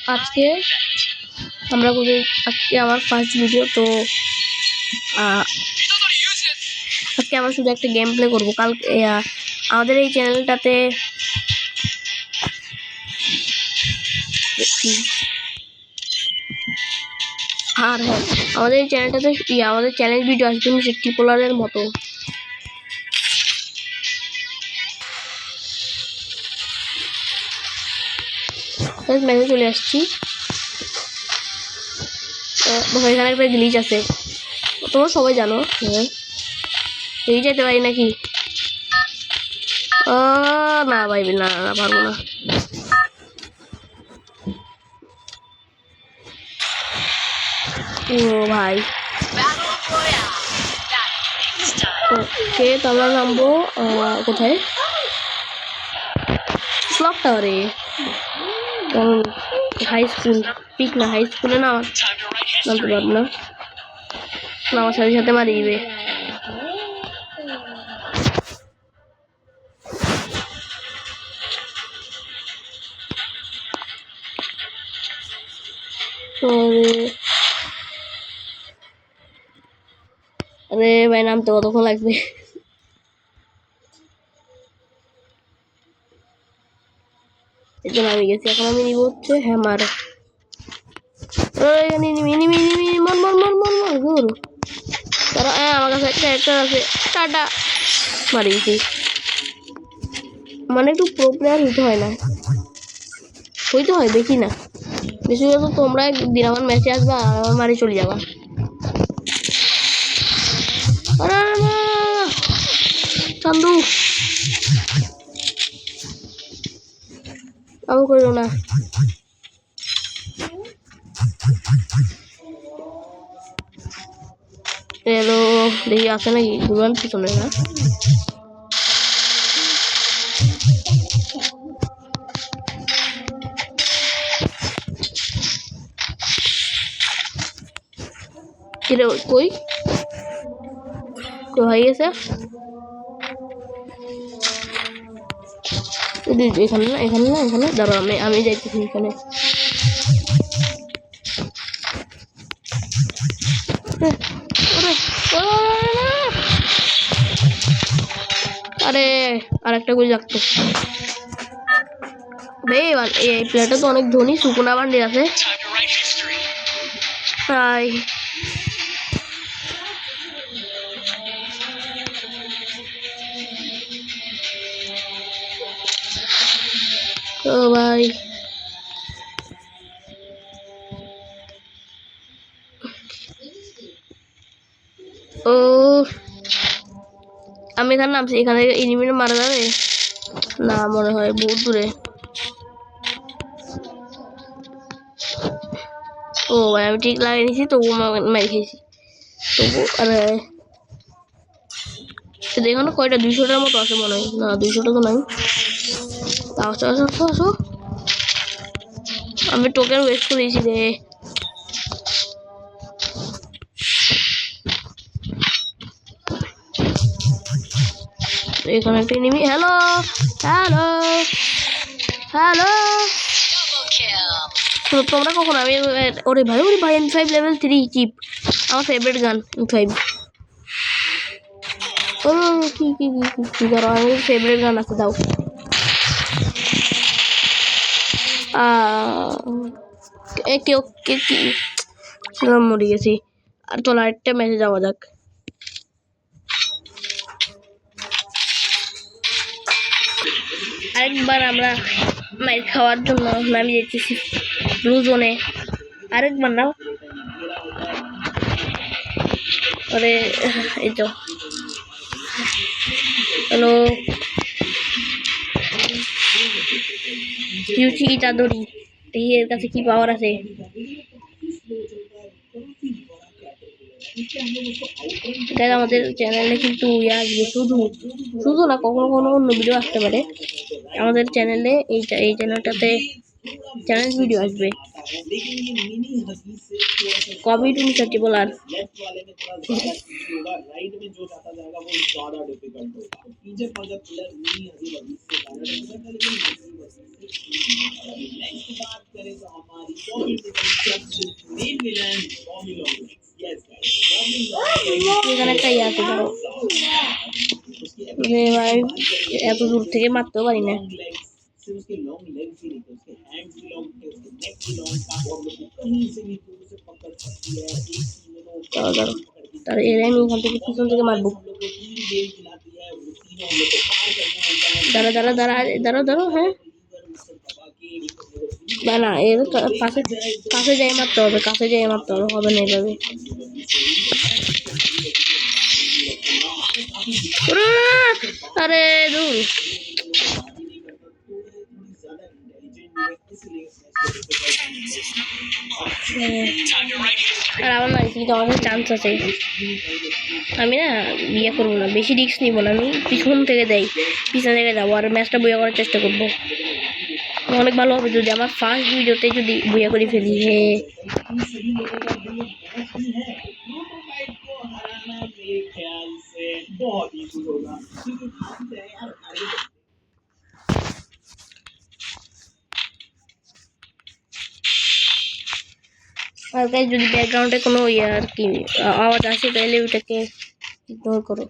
আজকে আমরা করি আজকে আমার ফার্স্ট ভিডিও, তো আজকে আমরা শুধু একটা গেম প্লে করবো। কালকে আমাদের এই চ্যানেলটাতে আর হ্যাঁ, আমাদের এই চ্যানেলটাতে আমাদের চ্যালেঞ্জ ভিডিও আসবে মিস্টার ট্রিপলারের মতো। ম্যাচে চলে আসছি। এখানে একটা গ্লিচ আছে, তোমরা সবাই জানো। হ্যাঁ, এই যেতে পারি নাকি? না ভাই, না না পারবো না। ও ভাই, ওকে, তো আমরা নামবো কোথায়? ক্লক টাওয়ারে। হাই স্কুল পিক না, হাই স্কুলে না নামতে পারবো না, আমার সাথে সাথে মারি দিবে। আরে ভাই, নামতে কতক্ষণ লাগবে? এই জন্য আমি গেছি। এখন আমি নিব হচ্ছে হ্যামার। আমার কাছে একটা ক্যারেক্টার আছে, টাটা মারিয়েছি। মানে একটু প্রো প্লেয়ার হইতে হয় না, হইতে হয় বেশি না। বেশি হলে তো তোমরা একদিন আমার ম্যাচে আসবা, আমার মারি চলে যাবা। চান্দু আমি করিও না। এলো দেখি আছে নাকি, দুজন পিছনে না। কই হয়ে গেছে? এখানে না, এখানে না, এখানে দাঁড়ো, আমি যাইতেছি এখানে। আরে আর একটা গুলি লাগতো। এই প্লেয়ারটা তো অনেক ধনী, সুকুনা বান্ডি আছে তাই। ও ভাই, ও আমি এখানে নামছি। এখানে এনিমিটা মারা যাবে না মনে হয়, বহুত দূরে। ও ভাই, আমি ঠিক লাগিয়ে নিয়েছি, তবু মেরে খেয়েছি তবু। আরে এখানে কয়টা 200টার মতো আছে মনে হয়। না, 200টা তো নাই। আসো আসো আসো আসো, আমি টোকেন ওয়েস্ট করে দিয়েছি রে। এখানে একটা এনিমি। হ্যালো হ্যালো হ্যালো, তোমরা কখন? আমি ওরে ভাই, ওরে ভাই, M5 লেভেল 3 চিপ, আমার ফেভারিট গান M5। ও কি কি কি কি করো? আমার ফেভারিট গান আছে, দাও। কেউ কে কি মরে গেছি। আর চলো আরেকটা ম্যাচে যাওয়া যাক। আরেকবার আমরা মাইর খাওয়ার জন্য নামিয়ে যেতেছি ব্লু জোনে। আরেকবার নাও। আরে এই তো হ্যালো ইউচি ইটাদোরি, দেখি এর কাছে কি পাওয়ার আছে। আমাদের চ্যানেলে কিন্তু আসবে, শুধু শুধু না, কখনো কখনো অন্য ভিডিও আসতে পারে। আমাদের চ্যানেলে এই চ্যানেলটাতে চ্যালেঞ্জ ভিডিও আসবে। কবি তুমি ট্রিপলার। এখানে একটা ইয়ে আছে ধরো, এবার এত দূর থেকে মারতেও পারি না। দাঁড়াও দাঁড়াও, তাহলে এর আমি এখান থেকে পিছন থেকে মারবো। দাঁড়া দাঁড়া দাঁড়া দাঁড়াও দাঁড়াও, হ্যাঁ না না, এর কাছে কাছে যাই মারতে হবে, কাছে যাই মারতে হবে, হবে না এভাবে। আরে দূর, আর আমার না কিন্তু আমার চান্স আছে, আমি না বিয়ে করবো না, বেশি রিস্ক নিবো না, আমি পিছন থেকে দেই, পিছন থেকে যাবো আর ম্যাচটা বইয়া করার চেষ্টা করবো। অনেক ভালো হবে যদি আমার ফার্স্ট ভিডিওতে যদি বইয়া করে ফেলি। হে আর গাইস, যদি ব্যাকগ্রাউন্ডে কোনো ইয়ে আর কি আওয়াজ আসে তাহলে ওটাকে ইগনোর করো।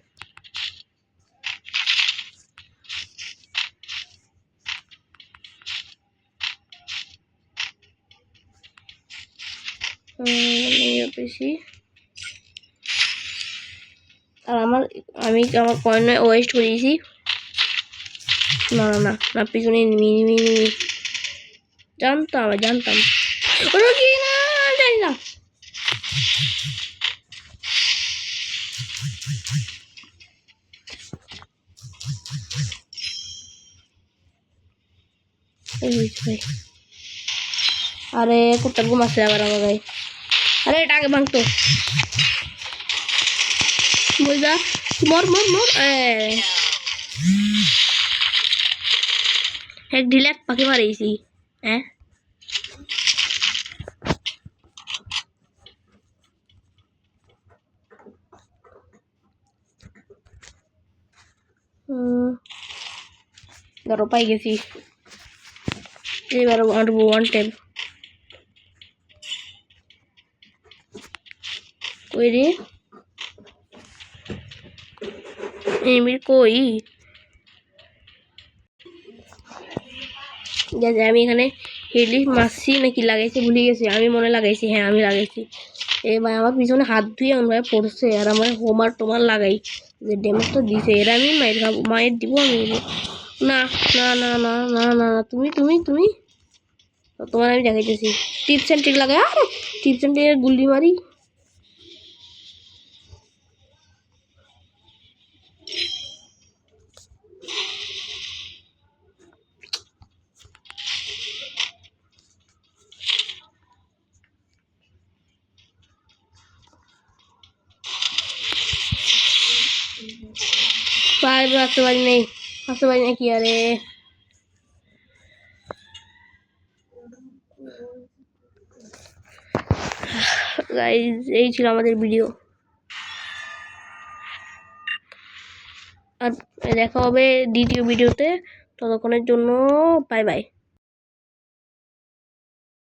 বেশি আর আমি আমার কয়েন ওয়েস্ট করেছি। না না না না, পিছনে নিমি জানতাম জানতাম, ওরা কি না জানি না। আরে কুত্তা ঘুমাচ্ছে আবার আমার গায়ে। আরে এটা আগে ভাঙতো, বুঝা মর মর মর। এক ঢিলে এক পাখি মারিয়েছি। হ্যাঁ ধরো পাই গেছি, এবার মারবো ওয়ান টাইম। কই রে এমির কই? আমি এখানে হেডলি মারছি নাকি লাগাইছি ভুলে গেছি, আমি মনে লাগাইছি, হ্যাঁ আমি লাগাইছি। এবার আমার পিছনে হাত ধুয়ে আমার পড়ছে আর আমার হোমার টোমার লাগাই যে ড্যামেজটা দিছে, এরা আমি মায়ের দিব আমি। না না না না না না, তুমি তুমি তুমি তোমার আমি দেখাইতেছি টিপস অ্যান্ড ট্রিক লাগাই। আরে টিপস অ্যান্ড ট্রিক গুলি মারি। আসতে পারি নেই, আসতে পারি না কি? আরে গাইজ, এই ছিল আমাদের ভিডিও, আর দেখা হবে দ্বিতীয় ভিডিওতে। ততক্ষণের জন্য বাই বাই।